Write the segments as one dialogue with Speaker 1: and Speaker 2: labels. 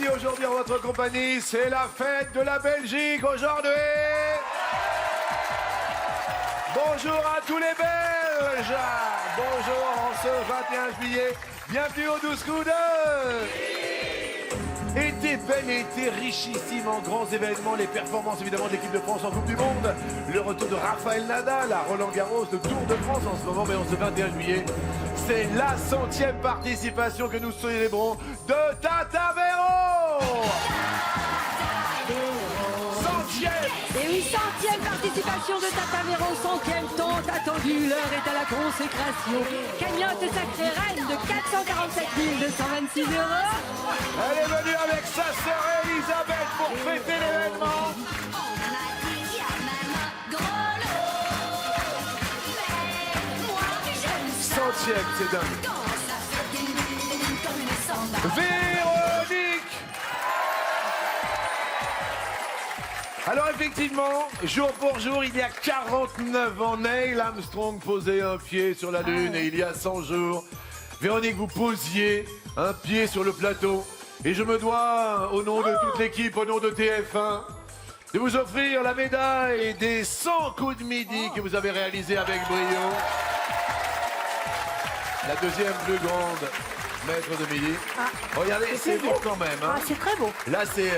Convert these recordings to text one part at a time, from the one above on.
Speaker 1: samedi aujourd'hui en votre compagnie, c'est la fête de la Belgique aujourd'hui. Bonjour à tous les Belges. Bonjour en ce 21 juillet. Bienvenue au 12 coups de... Été bel été, richissime en grands événements, les performances évidemment de l'équipe de France en Coupe du Monde, le retour de Rafael Nadal à Roland Garros, le Tour de France en ce moment, mais en ce 21 juillet, c'est la 100e participation que nous célébrons de Tata Véro. 100e.
Speaker 2: Et oui, 100e participation de Tata Véro, 100e tant attendu. L'heure est à la consécration. Gagnante et sacrée reine de 447 226 €.
Speaker 1: Elle est venue avec sa sœur Elisabeth pour fêter l'événement. 100e, c'est dingue. Véronique. Alors effectivement, jour pour jour, il y a 49 ans, Neil Armstrong posait un pied sur la Lune et il y a 100 jours, Véronique, vous posiez un pied sur le plateau. Et je me dois, au nom de toute l'équipe, au nom de TF1, de vous offrir la médaille des 100 coups de midi que vous avez réalisés avec brio. La deuxième plus grande maître de midi. Regardez, c'est beau quand même. Hein.
Speaker 2: C'est très beau.
Speaker 1: Là, c'est...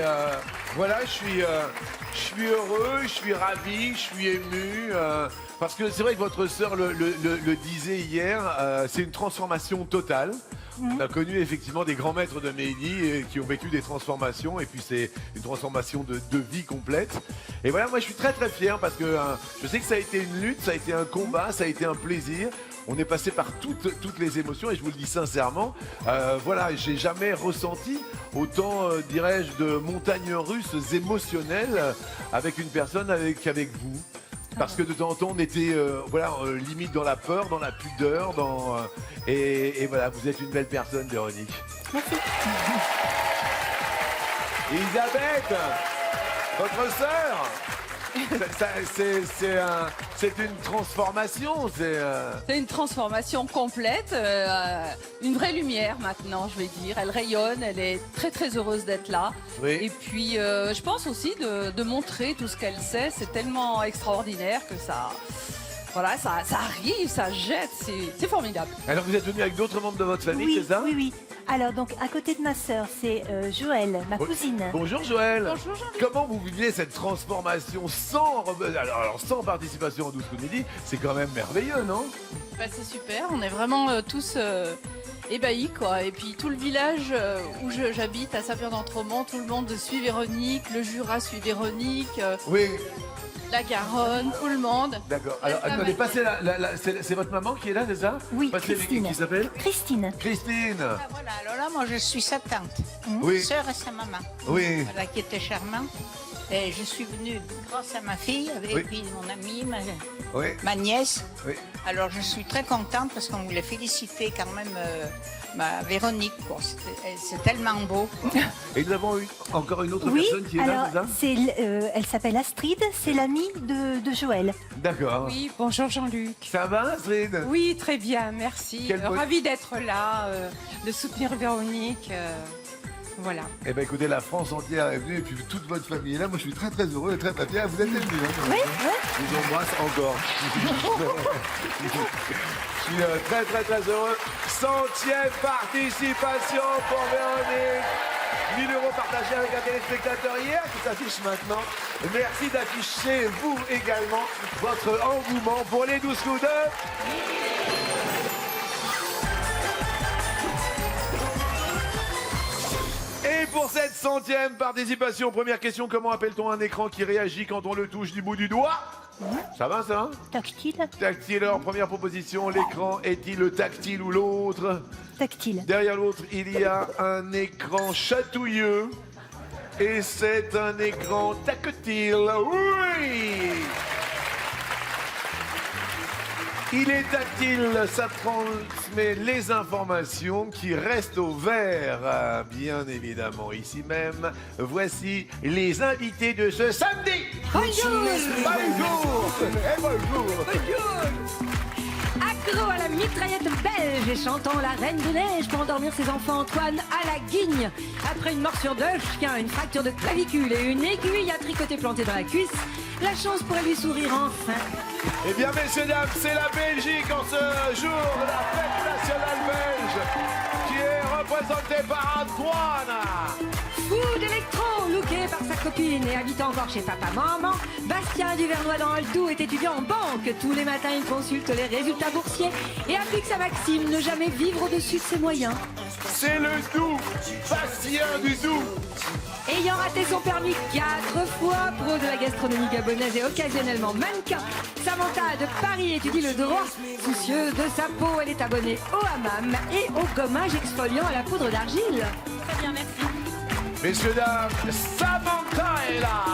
Speaker 1: voilà, je suis heureux, je suis ravi, je suis ému. Parce que c'est vrai que votre sœur le disait hier, c'est une transformation totale. On a connu effectivement des grands maîtres de Mehdi qui ont vécu des transformations. Et puis c'est une transformation de vie complète. Et voilà, moi je suis très très fier parce que je sais que ça a été une lutte, ça a été un combat, ça a été un plaisir. On est passé par toutes les émotions et je vous le dis sincèrement, voilà, j'ai jamais ressenti autant, dirais-je, de montagnes russes émotionnelles avec une personne avec vous. Parce que de temps en temps, on était voilà, limite dans la peur, dans la pudeur, et voilà, vous êtes une belle personne, Véronique.
Speaker 2: Merci.
Speaker 1: Elisabeth, votre sœur. C'est une transformation.
Speaker 3: C'est une transformation complète, une vraie lumière maintenant, je vais dire. Elle rayonne, elle est très très heureuse d'être là.
Speaker 1: Oui.
Speaker 3: Et puis je pense aussi de montrer tout ce qu'elle sait. C'est tellement extraordinaire que ça... Voilà, ça arrive, ça jette, c'est formidable.
Speaker 1: Alors vous êtes venu avec d'autres membres de votre famille,
Speaker 4: Oui,
Speaker 1: c'est ça?
Speaker 4: oui, oui. Alors, donc, à côté de ma sœur, c'est Joëlle, ma cousine.
Speaker 1: Bonjour Joël.
Speaker 3: Bonjour Jean-Luc.
Speaker 1: Comment vous viviez cette transformation sans participation au 12 coups de midi? C'est quand même merveilleux, non?
Speaker 3: Bah, c'est super, on est vraiment tous ébahis, quoi. Et puis tout le village où j'habite, à Saint-Pierre-d'Entremont, tout le monde suit Véronique, le Jura suit Véronique,
Speaker 1: Oui,
Speaker 3: la Garonne, tout le monde.
Speaker 1: d'accord. Alors attendez, passez c'est votre maman qui est là, c'est ça?
Speaker 4: Oui,
Speaker 1: Passez
Speaker 4: Christine.
Speaker 1: qui s'appelle?
Speaker 4: Christine.
Speaker 1: Christine.
Speaker 5: Ah, voilà, alors là, moi, je suis sa tante,
Speaker 1: Oui.
Speaker 5: sœur et sa maman,
Speaker 1: Oui.
Speaker 5: voilà, qui était charmante. Et je suis venue grâce à ma fille, et
Speaker 1: Oui.
Speaker 5: puis mon amie,
Speaker 1: Oui.
Speaker 5: ma nièce.
Speaker 1: Oui.
Speaker 5: Alors, je suis très contente parce qu'on voulait féliciter quand même ma Véronique. Quoi. C'est tellement beau. Quoi.
Speaker 1: Et nous avons encore une autre
Speaker 4: Oui,
Speaker 1: personne qui est là,
Speaker 4: alors,
Speaker 1: c'est ça?
Speaker 4: elle s'appelle Astrid, c'est l'amie de Joël.
Speaker 1: D'accord.
Speaker 6: Oui, bonjour Jean-Luc.
Speaker 1: Ça va, Astrid?
Speaker 6: Oui, très bien, merci.
Speaker 1: Quelle bonne-
Speaker 6: Ravie d'être là, de soutenir Véronique. Voilà.
Speaker 1: Eh bien, écoutez, la France entière est venue et puis toute votre famille est là. Moi, je suis très, très heureux et très, très fier. Vous êtes venus. Hein,
Speaker 4: Oui,
Speaker 1: je vous embrasse encore. Je suis très, très, très heureux. 100e participation pour Véronique. 1 000 € partagés avec un téléspectateur hier qui s'affiche maintenant. Merci d'afficher, vous également, votre engouement pour les 12 coups de... Et pour cette 100e participation, première question, comment appelle-t-on un écran qui réagit quand on le touche du bout du doigt? Ça va ça?
Speaker 4: tactile.
Speaker 1: Tactile, alors première proposition, l'écran est-il tactile ou l'autre?
Speaker 4: Tactile.
Speaker 1: Derrière l'autre, il y a un écran chatouilleux. Et c'est un écran tactile. Oui! Il est tactile, ça transmet les informations qui restent au vert, bien évidemment, ici même. Voici les invités de ce samedi.
Speaker 2: Bonjour.
Speaker 1: Bonjour. Et bonjour.
Speaker 2: Bonjour. À Accro à la mitraillette belge et chantant la Reine des Neiges pour endormir ses enfants, Antoine à la guigne. Après une morsure de chien, une fracture de clavicule et une aiguille à tricoter plantée dans la cuisse, la chance pourrait lui sourire enfin.
Speaker 1: Eh bien, messieurs, dames, c'est la Belgique en ce jour de la fête nationale belge qui est représentée par Antoine.
Speaker 2: Fou d'électro, looké par sa copine et habitant encore chez papa-maman, Bastien Duvernois dans le Doubs est étudiant en banque. Tous les matins, il consulte les résultats boursiers et applique sa maxime, ne jamais vivre au-dessus de ses moyens.
Speaker 1: C'est le Doubs, Bastien du Doubs.
Speaker 2: Ayant raté son permis 4 fois, pro de la gastronomie gabonaise et occasionnellement mannequin, Samantha de Paris étudie le droit. Soucieuse de sa peau, elle est abonnée au hammam et au gommage exfoliant à la poudre d'argile.
Speaker 6: Très bien, merci.
Speaker 1: Messieurs, dames, Samantha est là.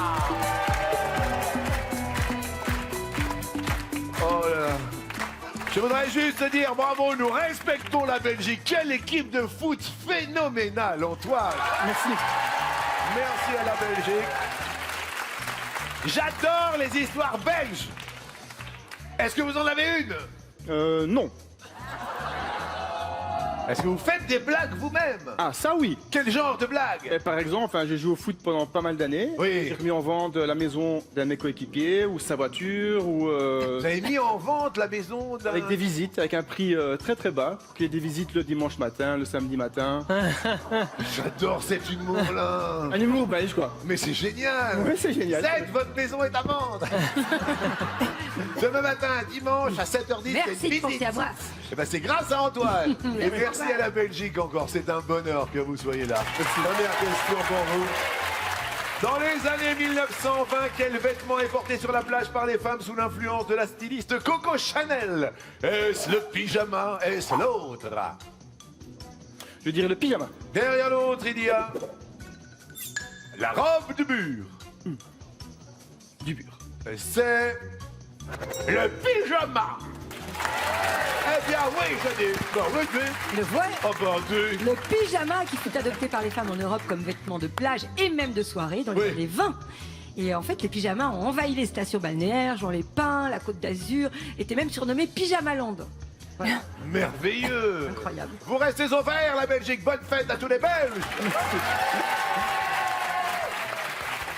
Speaker 1: Oh là là. Je voudrais juste dire bravo, nous respectons la Belgique. Quelle équipe de foot phénoménale, Antoine.
Speaker 7: Merci.
Speaker 1: Merci à la Belgique. J'adore les histoires belges. Est-ce que vous en avez une?
Speaker 7: Non.
Speaker 1: Est-ce que vous faites des blagues vous-même?
Speaker 7: Ah, ça oui.
Speaker 1: Quel genre de blague?
Speaker 7: Par exemple, j'ai joué au foot pendant pas mal d'années.
Speaker 1: Oui.
Speaker 7: J'ai remis en vente la maison d'un de mes coéquipiers, ou sa voiture, ou...
Speaker 1: Vous avez mis en vente la maison d'un...
Speaker 7: Avec des visites, avec un prix très très bas, pour qu'il y ait des visites le dimanche matin, le samedi matin.
Speaker 1: J'adore cet humour-là.
Speaker 7: Un humour belge, quoi.
Speaker 1: Mais c'est génial.
Speaker 7: Oui, c'est génial.
Speaker 1: Votre maison est à vendre. Demain matin, dimanche, à 7h10, il y a
Speaker 2: Merci
Speaker 1: une
Speaker 2: de penser
Speaker 1: visite.
Speaker 2: à moi.
Speaker 1: Eh ben, c'est grâce à Antoine. Et merci à la Belgique encore. C'est un bonheur que vous soyez là. Première question pour vous. Dans les années 1920, quel vêtement est porté sur la plage par les femmes sous l'influence de la styliste Coco Chanel? Est-ce le pyjama? Est-ce l'autre?
Speaker 7: Je dirais le pyjama.
Speaker 1: Derrière l'autre, il y a la robe du mur.
Speaker 7: Du mur.
Speaker 1: Et c'est le pyjama. Eh bien oui, je dis. Bon, oui, oui.
Speaker 2: Le voilà.
Speaker 1: Oh bordel.
Speaker 2: Le pyjama qui fut adopté par les femmes en Europe comme vêtement de plage et même de soirée dans les
Speaker 1: Oui.
Speaker 2: années 20. Et en fait, les pyjamas ont envahi les stations balnéaires, genre les Pins, la Côte d'Azur, étaient même surnommés Pyjamaland. Voilà,
Speaker 1: Merveilleux.
Speaker 2: incroyable.
Speaker 1: Vous restez ouverts, la Belgique. Bonne fête à tous les Belges.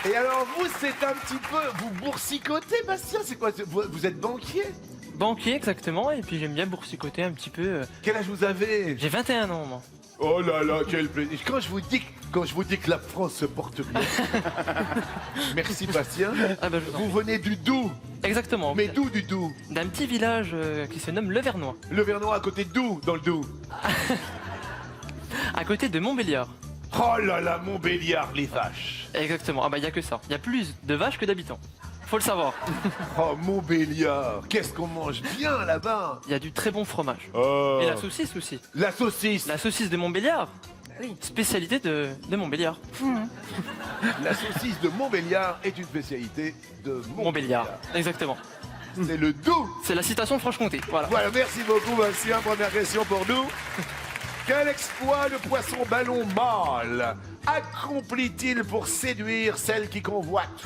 Speaker 1: Et alors vous, c'est un petit peu... Vous boursicotez, Bastien? C'est quoi? Vous êtes banquier?
Speaker 8: Banquier, exactement, et puis j'aime bien boursicoter un petit peu.
Speaker 1: Quel âge vous avez?
Speaker 8: J'ai 21 ans, moi.
Speaker 1: Oh là là, quel plaisir. Quand je vous dis que la France se porte bien. Merci, Bastien.
Speaker 8: Ah bah, je vous en
Speaker 1: Vous venez du Doubs.
Speaker 8: Exactement.
Speaker 1: Mais d'où du Doubs?
Speaker 8: D'un petit village qui se nomme Le Vernois,
Speaker 1: Le Vernois à côté de Doubs, dans le Doubs.
Speaker 8: à côté de Montbéliard.
Speaker 1: Oh là là, Montbéliard, les vaches.
Speaker 8: Exactement. Ah bah, il n'y a que ça. Il y a plus de vaches que d'habitants. Faut le savoir.
Speaker 1: Oh, Montbéliard, qu'est-ce qu'on mange bien là-bas.
Speaker 8: Il y a du très bon fromage.
Speaker 1: Oh.
Speaker 8: Et la saucisse aussi.
Speaker 1: La saucisse.
Speaker 8: La saucisse de Montbéliard.
Speaker 2: Oui.
Speaker 8: Spécialité de Montbéliard.
Speaker 1: La saucisse de Montbéliard est une spécialité de Montbéliard.
Speaker 8: Exactement.
Speaker 1: C'est le Doubs.
Speaker 8: C'est la citation de Franche-Comté. Voilà.
Speaker 1: Voilà, merci beaucoup, Bastien. Première question pour nous. Quel exploit le poisson ballon mâle accomplit-il pour séduire celle qui convoite?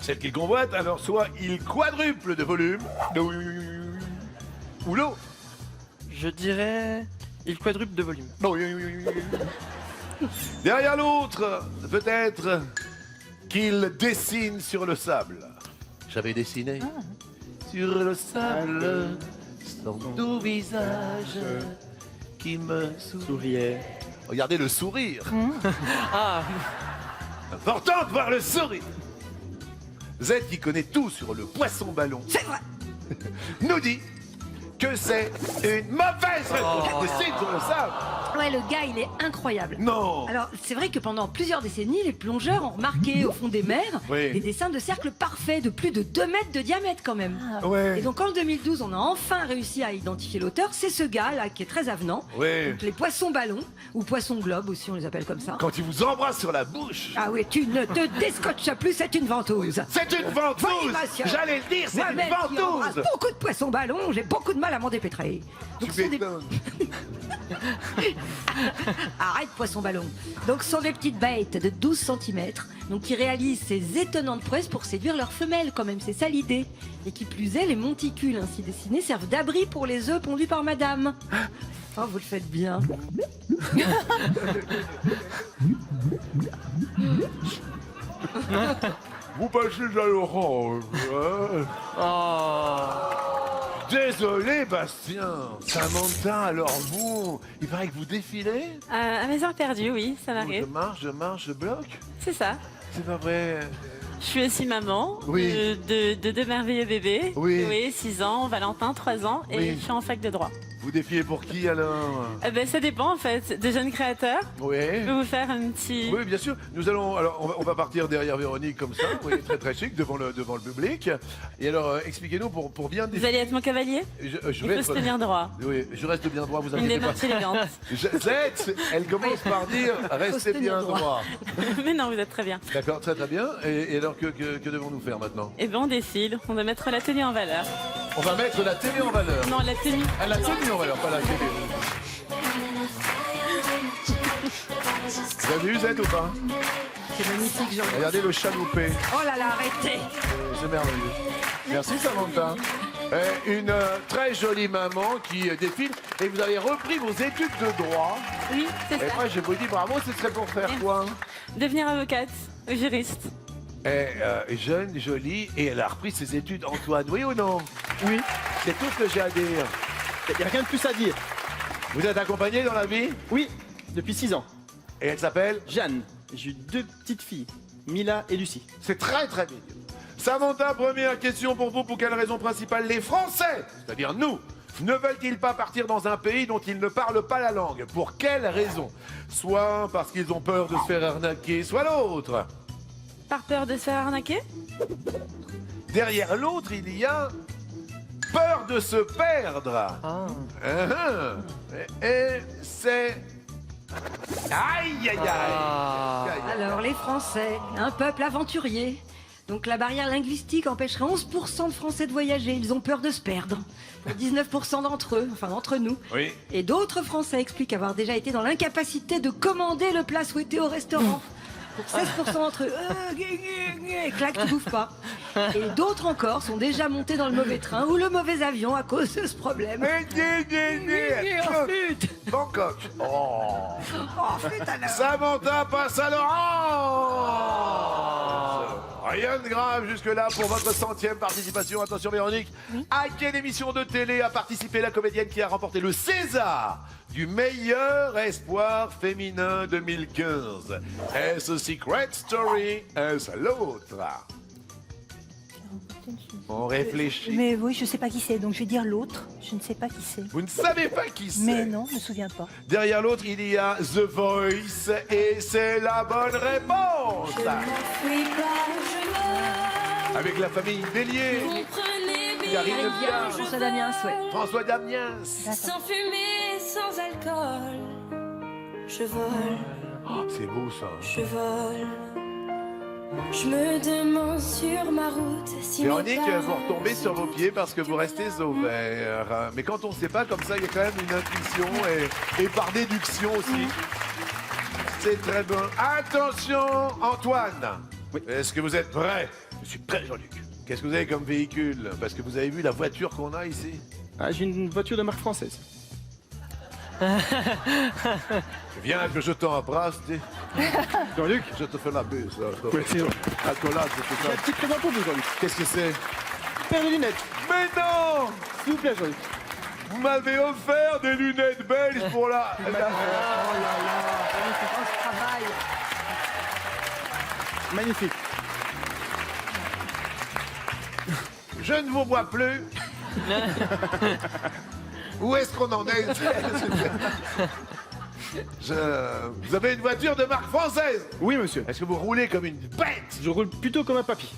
Speaker 1: Celle qu'il convoite, alors soit il quadruple de volume, ou l'eau.
Speaker 8: Je dirais. Il quadruple de volume.
Speaker 1: Derrière l'autre, peut-être qu'il dessine sur le sable. J'avais dessiné sur le sable son doux visage qui me souriait. Regardez le sourire.
Speaker 8: Ah,
Speaker 1: Important de voir le sourire. Z qui connaît tout sur le poisson ballon
Speaker 2: C'est vrai.
Speaker 1: nous dit que c'est une mauvaise réponse. Il dessine sur le sable.
Speaker 2: Ouais, le gars, il est incroyable.
Speaker 1: Non.
Speaker 2: Alors, c'est vrai que pendant plusieurs décennies, les plongeurs ont remarqué au fond des mers
Speaker 1: Oui.
Speaker 2: des dessins de cercles parfaits de plus de 2 mètres de diamètre quand même.
Speaker 1: Ouais.
Speaker 2: Et donc en 2012, on a enfin réussi à identifier l'auteur. C'est ce gars-là qui est très avenant.
Speaker 1: Ouais.
Speaker 2: Donc, les poissons ballons, ou poissons globes aussi, on les appelle comme ça.
Speaker 1: Quand il vous embrasse sur la bouche.
Speaker 2: Ah oui, tu ne te descotches plus, c'est une ventouse.
Speaker 1: C'est une ventouse.
Speaker 2: Oui, monsieur.
Speaker 1: J'allais le dire, c'est une
Speaker 2: Moi-même qui embrasse
Speaker 1: ventouse.
Speaker 2: beaucoup de poissons ballons, j'ai beaucoup de mal à m'en dépêtrer.
Speaker 1: Tu
Speaker 2: Donc, ce sont des...
Speaker 1: m'étonnes.
Speaker 2: Arrête, poisson ballon. Donc, ce sont des petites bêtes de 12 cm, donc qui réalisent ces étonnantes prouesses pour séduire leurs femelles, quand même, c'est ça l'idée. Et qui plus est, les monticules ainsi dessinés servent d'abri pour les œufs pondus par madame. Oh, vous le faites bien.
Speaker 1: Vous passez à l'orange. Désolé, Bastien. Samantha, alors vous, il paraît que vous défilez.
Speaker 6: À mes heures perdues, oui, ça
Speaker 1: Je marche, je bloque.
Speaker 6: C'est ça.
Speaker 1: C'est pas vrai.
Speaker 6: Je suis aussi maman
Speaker 1: Oui.
Speaker 6: de deux merveilleux bébés.
Speaker 1: Oui.
Speaker 6: 6 ans, Valentin, 3 ans, et
Speaker 1: Oui.
Speaker 6: je suis en fac de droit.
Speaker 1: Vous défilez pour qui alors?
Speaker 6: Ça dépend en fait, de jeunes créateurs.
Speaker 1: Oui.
Speaker 6: Je peux vous faire un petit...
Speaker 1: Oui, bien sûr. Nous allons. Alors, on va partir derrière Véronique comme ça. Oui, très très chic devant le public. Et alors, expliquez-nous pour bien
Speaker 6: Vous allez être mon cavalier?
Speaker 1: Je
Speaker 6: Il
Speaker 1: vais
Speaker 6: faut se tenir droit.
Speaker 1: Oui, je reste bien droit. Vous
Speaker 6: Une
Speaker 1: inquiétez pas.
Speaker 6: démarche élégante.
Speaker 1: Z, elle commence par dire restez bien droit.
Speaker 6: Mais non, vous êtes très bien.
Speaker 1: D'accord, très très bien. Et alors, que devons-nous faire maintenant?
Speaker 6: Eh bien, on décide. On doit mettre la tenue en valeur.
Speaker 1: On va mettre la télé en valeur.
Speaker 6: Non, la tenue.
Speaker 1: Ah, la tenue en valeur, pas la télé. Vous avez vu Z ou pas?
Speaker 2: C'est magnifique, Jean.
Speaker 1: Regardez le chat loupé.
Speaker 2: Oh là là, arrêtez.
Speaker 1: C'est merveilleux. Merci Samantha. Une très jolie maman qui défile. Et vous avez repris vos études de droit.
Speaker 6: Oui, c'est
Speaker 1: Et
Speaker 6: ça.
Speaker 1: moi je vous dis bravo, ce serait pour faire quoi?
Speaker 6: Devenir avocate ou juriste.
Speaker 1: Jeune, jolie, et elle a repris ses études, Antoine, oui ou non?
Speaker 7: Oui,
Speaker 1: C'est tout ce que j'ai à dire.
Speaker 7: il n'y a rien de plus à dire.
Speaker 1: Vous êtes accompagné dans la vie?
Speaker 7: Oui, depuis 6 ans.
Speaker 1: Et elle s'appelle?
Speaker 7: Jeanne, j'ai eu 2 petites filles, Mila et Lucie.
Speaker 1: C'est très très mignon. Samantha, première question pour vous. Pour quelle raison principale les Français, c'est-à-dire nous, ne veulent-ils pas partir dans un pays dont ils ne parlent pas la langue? Pour quelle raison? Soit parce qu'ils ont peur de se faire arnaquer, soit l'autre.
Speaker 6: Par peur de se faire arnaquer?
Speaker 1: Derrière l'autre, il y a peur de se perdre. Et c'est... Aïe, aïe, aïe.
Speaker 2: Alors, les Français, un peuple aventurier. Donc, la barrière linguistique empêcherait 11% de Français de voyager. Ils ont peur de se perdre. Pour 19% d'entre eux, enfin d'entre nous.
Speaker 1: Oui.
Speaker 2: Et d'autres Français expliquent avoir déjà été dans l'incapacité de commander le plat souhaité au restaurant. Pour 16% d'entre eux, clac, tu bouffes pas. Et d'autres encore sont déjà montés dans le mauvais train ou le mauvais avion à cause de ce problème.
Speaker 1: Bangkok. Oh.
Speaker 2: Flûte alors.
Speaker 1: Samantha passe à l'orange. Rien de grave jusque-là pour votre 100e participation. Attention Véronique, à quelle émission de télé a participé la comédienne qui a remporté le César du meilleur espoir féminin 2015? Est-ce Secret Story? Est-ce l'autre? On réfléchit.
Speaker 4: Mais oui, je ne sais pas qui c'est, donc je vais dire l'autre. Je ne sais pas qui c'est.
Speaker 1: Vous ne savez pas qui c'est?
Speaker 4: Mais non, je ne me souviens pas.
Speaker 1: Derrière l'autre, il y a The Voice et c'est la bonne réponse. Avec la famille Bélier, Karine Viard,
Speaker 2: François Damiens, ouais.
Speaker 1: François Damiens.
Speaker 9: Sans fumée, sans alcool, je vole,
Speaker 1: Oh, c'est beau ça.
Speaker 9: je vole. Je me demande sur ma route si
Speaker 1: Véronique,
Speaker 9: mes
Speaker 1: vous retombez sur vos pieds parce que vous restez au vert. Mais quand on ne sait pas comme ça, il y a quand même une intuition et par déduction aussi. C'est très bon. Attention, Antoine.
Speaker 7: Oui.
Speaker 1: Est-ce que vous êtes prêt? Je suis prêt, Jean-Luc. Qu'est-ce que vous avez comme véhicule? Parce que vous avez vu la voiture qu'on a ici.
Speaker 7: Ah, j'ai une voiture de marque française.
Speaker 1: Viens que je t'embrasse, tu sais.
Speaker 7: Jean-Luc,
Speaker 1: Je te fais la buse.
Speaker 7: ouais, c'est vrai.
Speaker 1: Accolade, je te
Speaker 7: J'ai un
Speaker 1: fais.
Speaker 7: petit présent pour vous, Jean-Luc.
Speaker 1: Qu'est-ce que c'est?
Speaker 7: Paire de lunettes,
Speaker 1: Mais non!
Speaker 7: s'il vous plaît, Jean-Luc.
Speaker 1: Vous m'avez offert des lunettes belges pour la...
Speaker 7: Magnifique.
Speaker 1: Je ne vous vois plus. Où est-ce qu'on en est? Vous avez une voiture de marque française.
Speaker 7: Oui, monsieur.
Speaker 1: Est-ce que vous roulez comme une bête?
Speaker 7: Je roule plutôt comme un papy.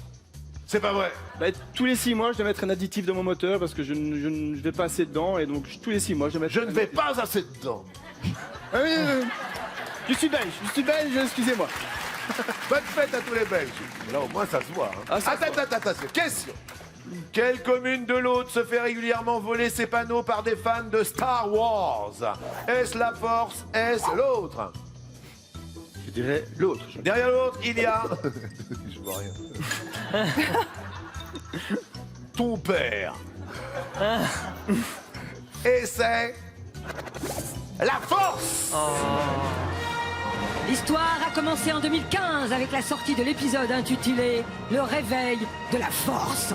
Speaker 1: C'est pas vrai.
Speaker 7: Bah, tous les 6 mois, je dois mettre un additif dans mon moteur parce que je ne vais pas assez dedans et donc tous les 6 mois, je dois mettre.
Speaker 1: Je ne vais pas assez dedans.
Speaker 7: Ah oui, je suis belge, excusez-moi.
Speaker 1: Bonne fête à tous les Belges. Là, au moins, ça se voit. Hein.
Speaker 7: Ah, ça se
Speaker 1: Attends. Question. Quelle commune de l'Aude se fait régulièrement voler ses panneaux par des fans de Star Wars? Est-ce la force? Est-ce l'autre?
Speaker 7: Je dirais l'autre.
Speaker 1: Derrière l'autre, il y a... Je vois rien. Ton père. Et c'est... la force!
Speaker 2: L'histoire a commencé en 2015 avec la sortie de l'épisode intitulé Le réveil de la force.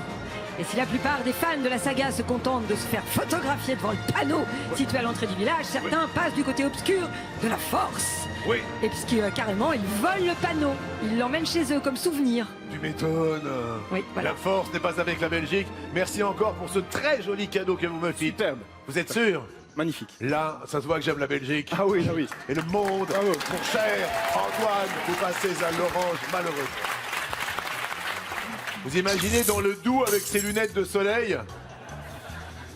Speaker 2: Et si la plupart des fans de la saga se contentent de se faire photographier devant le panneau situé à l'entrée du village, certains passent du côté obscur de la force.
Speaker 1: Oui.
Speaker 2: Et puisque carrément, ils volent le panneau. Ils l'emmènent chez eux comme souvenir.
Speaker 1: Tu m'étonnes.
Speaker 2: Oui, voilà.
Speaker 1: La force n'est pas avec la Belgique. Merci encore pour ce très joli cadeau que vous me faites.
Speaker 7: Superbe.
Speaker 1: Vous êtes sûr?
Speaker 7: Magnifique.
Speaker 1: Là, ça se voit que j'aime la Belgique.
Speaker 7: Ah oui, ah oui.
Speaker 1: Et le monde.
Speaker 7: Bravo.
Speaker 1: Mon cher Antoine, vous passez à l'orange malheureux. Vous imaginez dans le Doubs avec ses lunettes de soleil?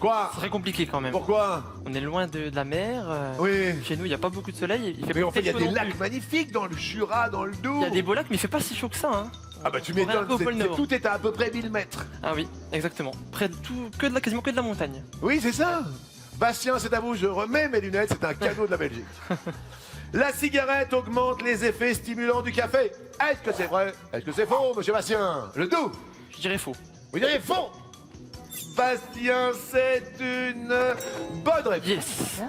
Speaker 1: Quoi?
Speaker 8: C'est très compliqué quand même.
Speaker 1: Pourquoi?
Speaker 8: On est loin de la mer.
Speaker 1: Oui.
Speaker 8: Chez nous, il n'y a pas beaucoup de soleil. Il fait
Speaker 1: Mais
Speaker 8: pas
Speaker 1: en fait, il y a
Speaker 8: chaud
Speaker 1: des
Speaker 8: non
Speaker 1: lacs
Speaker 8: plus.
Speaker 1: magnifiques dans le Jura, dans le Doubs.
Speaker 8: Il y a des beaux lacs, mais il fait pas si chaud que ça. Hein.
Speaker 1: Ah bah tu
Speaker 8: On est un
Speaker 1: m'étonnes,
Speaker 8: peu au pôle Nord.
Speaker 1: tout est à peu près 1000 mètres.
Speaker 8: Ah oui, exactement. Près de tout, quasiment que de la montagne.
Speaker 1: Oui, c'est ça. Bastien, c'est à vous, je remets mes lunettes, c'est un cadeau de la Belgique. La cigarette augmente les effets stimulants du café. Est-ce que c'est vrai? Est-ce que c'est faux, monsieur Bastien? Le Doubs?
Speaker 8: Je dirais faux.
Speaker 1: Vous diriez faux? Bastien, c'est une bonne réponse.
Speaker 8: Yes.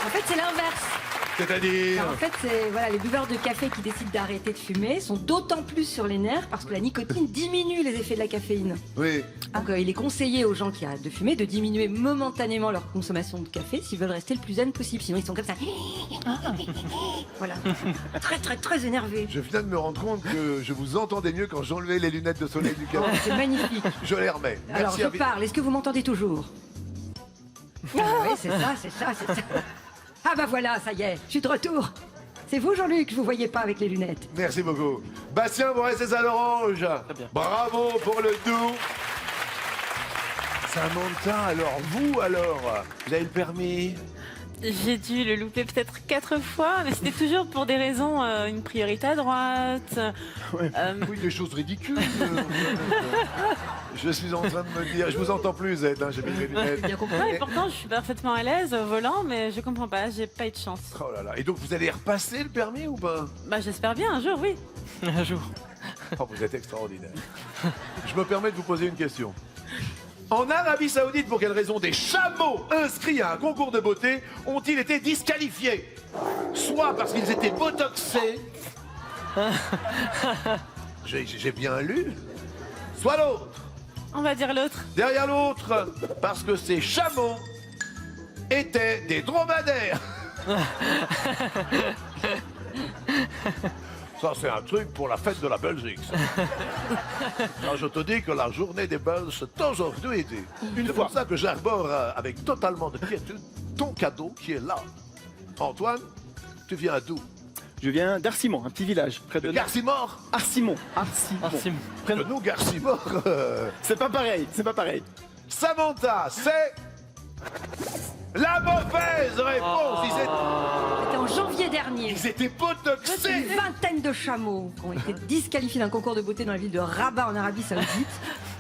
Speaker 2: En fait, c'est l'inverse.
Speaker 1: C'est-à-dire...
Speaker 2: Alors, en fait, c'est voilà, les buveurs de café qui décident d'arrêter de fumer sont d'autant plus sur les nerfs parce que la nicotine diminue les effets de la caféine.
Speaker 1: Oui.
Speaker 2: Donc il est conseillé aux gens qui arrêtent de fumer de diminuer momentanément leur consommation de café s'ils veulent rester le plus zen possible. Sinon ils sont comme ça. Voilà. Très très très énervés.
Speaker 1: Je viens de me rendre compte que je vous entendais mieux quand j'enlevais les lunettes de soleil du
Speaker 2: Oh,
Speaker 1: café.
Speaker 2: c'est magnifique.
Speaker 1: Je les remets.
Speaker 2: Alors
Speaker 1: Merci
Speaker 2: je
Speaker 1: à vous.
Speaker 2: parle, est-ce que vous m'entendez toujours? Oui, c'est ça, c'est ça, c'est ça. Ah bah voilà, ça y est, je suis de retour. C'est vous Jean-Luc, je vous voyais pas avec les lunettes.
Speaker 1: Merci beaucoup. Bastien, vous restez à l'orange.
Speaker 8: bien.
Speaker 1: Bravo pour le Doubs. Samantha, alors vous avez le permis?
Speaker 10: J'ai dû le louper peut-être 4 fois, mais c'était toujours pour des raisons, une priorité à droite.
Speaker 1: Oui, des choses ridicules. Je suis en train de me dire, je vous entends plus, Z, hein, j'ai mis mes lunettes.
Speaker 2: Bien compris.
Speaker 10: Ouais, et pourtant, je suis parfaitement à l'aise au volant, mais je comprends pas, j'ai pas eu de chance.
Speaker 1: Oh là là. Et donc vous allez repasser le permis ou pas?
Speaker 10: Bah, j'espère bien un jour, oui.
Speaker 8: Un jour.
Speaker 1: Oh, vous êtes extraordinaire. Je me permets de vous poser une question. En Arabie Saoudite, pour quelle raison des chameaux inscrits à un concours de beauté ont-ils été disqualifiés? Soit parce qu'ils étaient botoxés. J'ai bien lu. Soit l'autre.
Speaker 10: On va dire l'autre.
Speaker 1: Derrière l'autre, parce que ces chameaux étaient des dromadaires. Ça, c'est un truc pour la fête de la Belgique. ça. Alors, je te dis que la journée des Belges, c'est aujourd'hui. C'est pour ça que j'arbore avec totalement de quiétude ton cadeau qui est là. Antoine, tu viens d'où?
Speaker 7: Je viens d'Arcimon, un petit village près de
Speaker 1: Garcimore?
Speaker 7: Arcimon. Arcimon.
Speaker 8: Arcimon.
Speaker 1: Que nous, Garcimore.
Speaker 7: C'est pas pareil, c'est pas pareil.
Speaker 1: Samantha, c'est la mauvaise réponse.
Speaker 2: C'était en janvier dernier.
Speaker 1: Ils étaient
Speaker 2: Une
Speaker 1: botoxés.
Speaker 2: vingtaine de chameaux ont été disqualifiés d'un concours de beauté dans la ville de Rabat en Arabie Saoudite.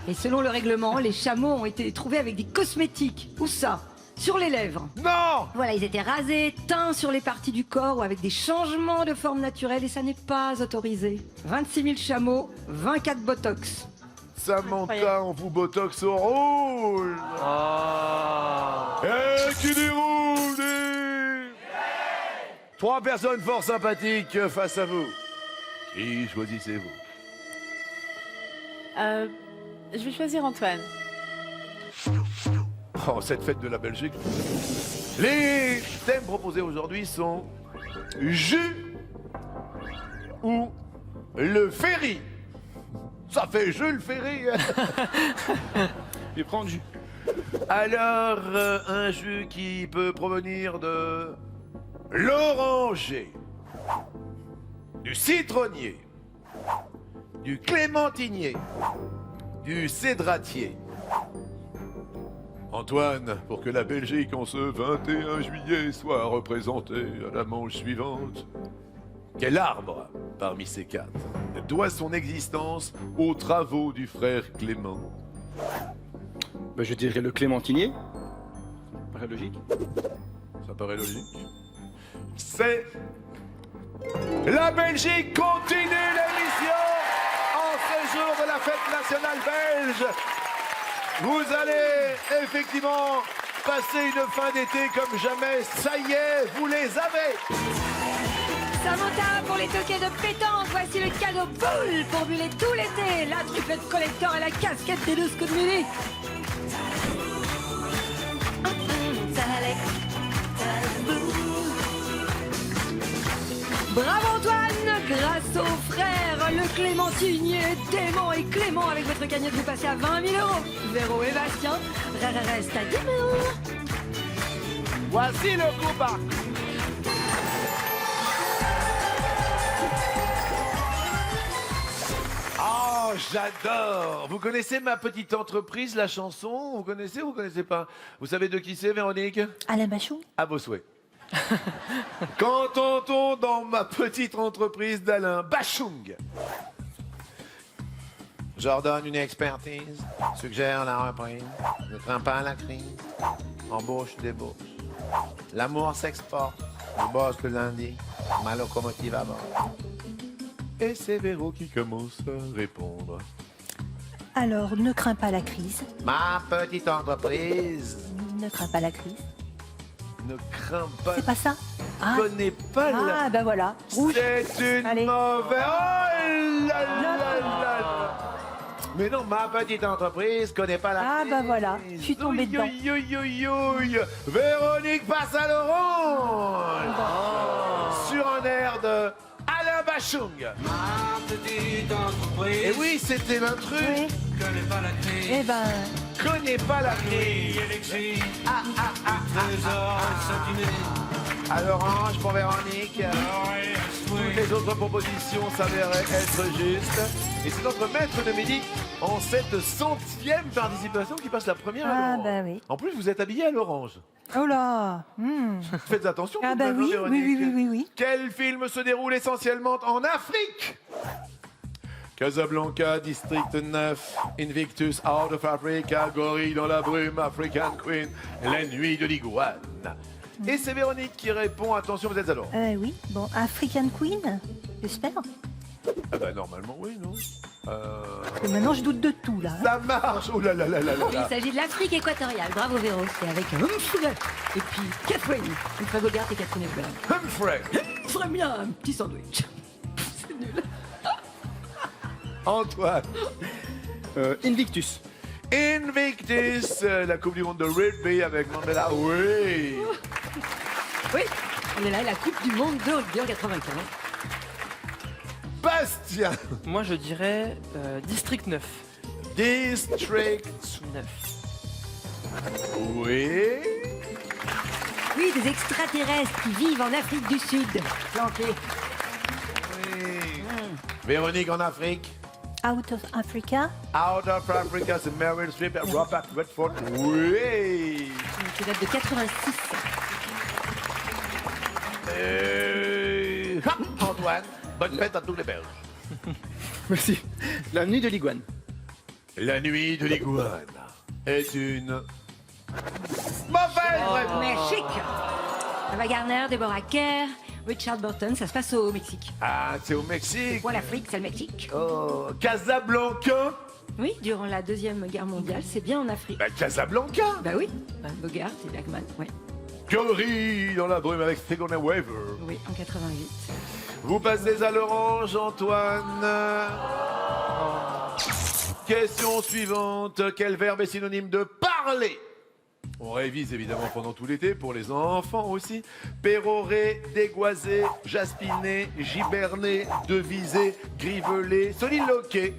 Speaker 2: Et selon le règlement, les chameaux ont été trouvés avec des cosmétiques. Où ça? Sur les lèvres.
Speaker 1: Non.
Speaker 2: Voilà, ils étaient rasés, teints sur les parties du corps ou avec des changements de forme naturelle et ça n'est pas autorisé. 26 000 chameaux, 24 botox.
Speaker 1: Samantha, on vous botox au rouge. Et qui dit rouge dit... 3 personnes fort sympathiques face à vous. Qui choisissez-vous?
Speaker 10: Je vais choisir Antoine.
Speaker 1: Oh, cette fête de la Belgique. Les thèmes proposés aujourd'hui sont jus ou le ferry. Ça fait Jules Ferry.
Speaker 7: Je vais prendre du.
Speaker 1: Alors, un jus qui peut provenir de l'oranger, du citronnier, du clémentinier, du cédratier. Antoine, pour que la Belgique en ce 21 juillet soit représentée à la manche suivante, quel arbre parmi ces 4 est doit son existence aux travaux du frère Clément?
Speaker 7: Bah, je dirais le clémentinier. Ça paraît logique.
Speaker 1: Ça paraît logique. C'est... La Belgique continue l'émission en ce jour de la fête nationale belge. Vous allez effectivement passer une fin d'été comme jamais. Ça y est, vous les avez.
Speaker 2: Samantha, pour les toquets de pétanque, voici le cadeau boule pour buller tout l'été. La triplette collector et la casquette des 12 coups de minuit. Bravo Antoine, grâce aux frères, le Clémentinier, Démon et Clément, avec votre cagnotte, vous passez à 20 000 euros. Véro et Bastien, reste à 10 000 euros.
Speaker 1: Voici le coup bas. Oh, j'adore. Vous connaissez Ma Petite Entreprise, la chanson? Vous connaissez ou vous connaissez pas? Vous savez de qui c'est, Véronique?
Speaker 4: Alain Bachung.
Speaker 1: À vos souhaits. Qu'entend-on dans Ma Petite Entreprise d'Alain Bachung? J'ordonne une expertise, suggère la reprise, ne crains pas la crise, embauche, débauche. L'amour s'exporte, je bosse le lundi, ma locomotive à bord. Et c'est Véro qui commence à répondre.
Speaker 4: Alors, ne crains pas la crise.
Speaker 1: Ma petite entreprise
Speaker 4: Ne crains pas la crise.
Speaker 1: ne craint pas.
Speaker 4: C'est pas ça? Ah,
Speaker 1: Connais pas la...
Speaker 4: ah ben voilà. Rouge.
Speaker 1: C'est une
Speaker 4: Allez.
Speaker 1: mauvaise... Oh là là là là. Mais non, Ma Petite Entreprise connaît pas la
Speaker 4: Ah
Speaker 1: crise.
Speaker 4: ben voilà, je suis tombée
Speaker 1: Ouïe,
Speaker 4: dedans.
Speaker 1: ouïe, ouïe, ouïe, ouïe. Véronique passe à l'orange. Sur un air de Alain Bachung. Et oui, c'était l'intrus.
Speaker 4: Oui. Eh ben,
Speaker 1: Connais pas la crise. À l'orange pour Véronique. Toutes les autres propositions s'avéraient être justes. Et c'est notre maître de midi en cette 100e participation qui passe la première à
Speaker 4: ah
Speaker 1: l'orange.
Speaker 4: ben oui.
Speaker 1: En plus, vous êtes habillé à l'orange.
Speaker 4: Oh là.
Speaker 1: Faites attention.
Speaker 4: Ah
Speaker 1: tout de
Speaker 4: ben
Speaker 1: même,
Speaker 4: oui, oui,
Speaker 1: Véronique.
Speaker 4: oui, oui, oui, oui.
Speaker 1: Quel film se déroule essentiellement en Afrique? Casablanca, District 9, Invictus, Out of Africa, Gorille dans la brume, African Queen, La nuit de l'iguane. Et c'est Véronique qui répond. Attention, vous êtes alors.
Speaker 4: Oui, bon, African Queen, j'espère.
Speaker 1: Ah bah normalement oui, non.
Speaker 4: Et maintenant, je doute de tout, là. hein.
Speaker 1: Ça marche. Oh là là là là là.
Speaker 2: Il s'agit de l'Afrique équatoriale. Bravo Véro, c'est avec Humphrey et puis Catherine. Humphrey Bogart et Catherine Hepburn.
Speaker 1: Humphrey.
Speaker 2: Humphrey bien un petit sandwich. C'est nul.
Speaker 1: Antoine.
Speaker 7: Invictus.
Speaker 1: Invictus, la Coupe du Monde de rugby avec Mandela. Oui.
Speaker 2: Oui, on est là, la Coupe du Monde de rugby en 95.
Speaker 1: Bastien.
Speaker 8: Moi, je dirais District 9.
Speaker 1: District.
Speaker 8: 9.
Speaker 1: Oui.
Speaker 2: Oui, des extraterrestres qui vivent en Afrique du Sud. Planqués.
Speaker 1: Oui. Véronique en Afrique.
Speaker 4: Out of Africa.
Speaker 1: Out of Africa, c'est Meryl Streep et Robert Redford. Oui.
Speaker 2: Qui date de 86.
Speaker 1: Antoine, bonne fête à tous les Belges.
Speaker 7: Merci. La nuit de l'iguane.
Speaker 1: La nuit de l'iguane est une mauvaise réponse.
Speaker 2: Mexique. Ava Gardner, Deborah Kerr, Richard Burton, ça se passe au Mexique.
Speaker 1: Ah, c'est au Mexique.
Speaker 2: Moi, l'Afrique, c'est le Mexique.
Speaker 1: Oh, Casablanca.
Speaker 2: Oui, durant la Deuxième Guerre mondiale, c'est bien en Afrique.
Speaker 1: Bah, Casablanca.
Speaker 2: Bah oui, Bogart et Bergman, ouais.
Speaker 1: Gorille dans la brume avec Sigourney Weaver.
Speaker 2: Oui, en 88.
Speaker 1: Vous passez à l'orange, Antoine. Question suivante. Quel verbe est synonyme de parler? On révise évidemment pendant tout l'été, pour les enfants aussi. Pérorer, dégoiser, jaspiner, giberner, deviser, griveler, soliloquer.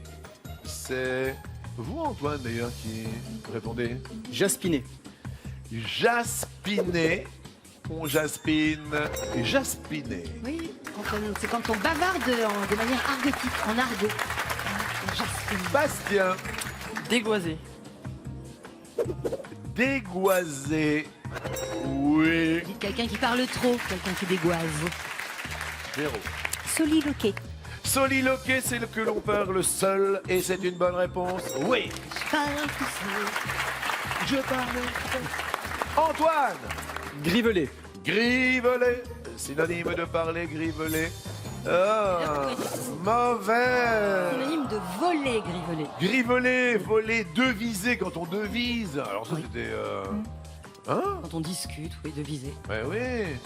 Speaker 1: C'est vous, Antoine, d'ailleurs, qui répondez.
Speaker 7: Jaspiner.
Speaker 1: Jaspiner. On jaspine et jaspiner.
Speaker 2: Oui, c'est quand on bavarde de manière argotique, en argot. Jaspine.
Speaker 1: Bastien.
Speaker 8: Dégoisé.
Speaker 1: Dégoiser. Oui.
Speaker 2: Dites quelqu'un qui parle trop, quelqu'un qui dégoise.
Speaker 1: Véro.
Speaker 4: Soliloquer.
Speaker 1: Soliloquer, c'est que l'on parle seul, et c'est une bonne réponse. Oui. Je parle. Antoine.
Speaker 7: Griveler.
Speaker 1: Griveler. Synonyme de parler, griveler. Ah, mauvais.
Speaker 2: Synonyme de voler, griveler.
Speaker 1: Griveler, voler, deviser quand on devise. Alors ça c'était... Hein?
Speaker 2: Quand on discute, oui, deviser.
Speaker 1: Ouais, oui.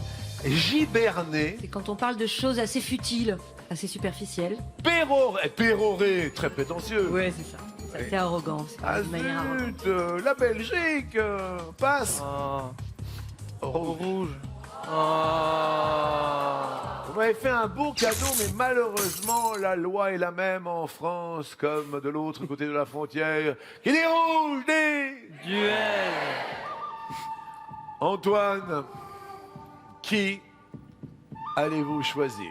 Speaker 1: Giberner.
Speaker 2: C'est quand on parle de choses assez futiles, assez superficielles.
Speaker 1: Pérorer, très prétentieux.
Speaker 2: Oui, c'est ça. C'est assez arrogant.
Speaker 1: Ah
Speaker 2: de manière arrogante.
Speaker 1: zut, la Belgique passe.
Speaker 8: Rouge.
Speaker 1: Vous m'avez fait un beau cadeau, mais malheureusement, la loi est la même en France comme de l'autre côté de la frontière. Qui dit rouge, dit...
Speaker 8: Duel.
Speaker 1: Antoine, qui allez-vous choisir?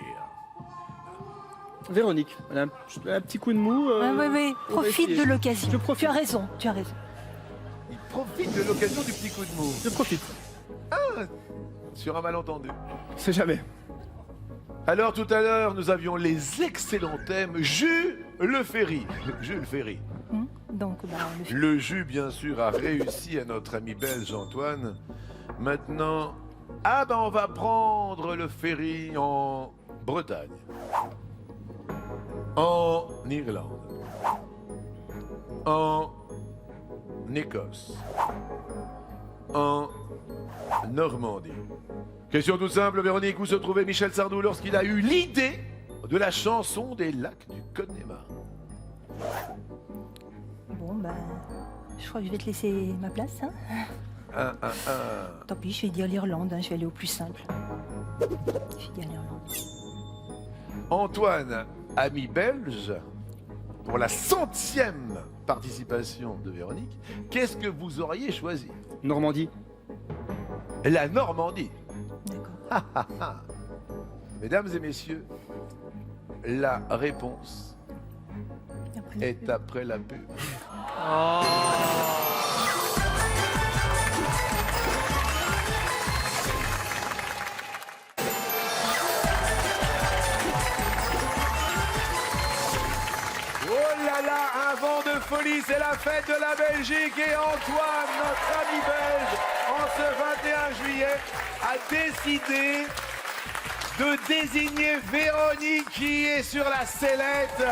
Speaker 7: Véronique, elle a un petit coup de mou.
Speaker 4: Oui,
Speaker 7: on va
Speaker 4: profite
Speaker 7: essayer.
Speaker 4: de l'occasion.
Speaker 7: Je profite.
Speaker 4: Tu as raison, tu as raison.
Speaker 1: Il profite de l'occasion du petit coup de mou.
Speaker 7: Je profite.
Speaker 1: Sur un malentendu.
Speaker 7: C'est jamais.
Speaker 1: Alors tout à l'heure, nous avions les excellents thèmes Jules Ferry. Jules Ferry.
Speaker 4: Donc,
Speaker 1: Le jus, bien sûr, a réussi à notre ami belge Antoine. Maintenant, on va prendre le ferry en Bretagne, en Irlande, en Écosse, en Normandie. Question toute simple, Véronique, où se trouvait Michel Sardou lorsqu'il a eu l'idée de la chanson des lacs du Connemara?
Speaker 4: bon, je crois que je vais te laisser ma place. Hein. Tant pis, je vais dire l'Irlande, je vais aller au plus simple. Je vais dire l'Irlande.
Speaker 1: Antoine, ami belge, pour la 100e participation de Véronique, qu'est-ce que vous auriez choisi?
Speaker 7: Normandie.
Speaker 1: La Normandie.
Speaker 4: D'accord.
Speaker 1: Mesdames et messieurs, la réponse est après la pub. Oh là là, un vent de folie, c'est la fête de la Belgique et Antoine, notre ami belge, en ce 21 juillet, a décidé de désigner Véronique qui est sur la sellette.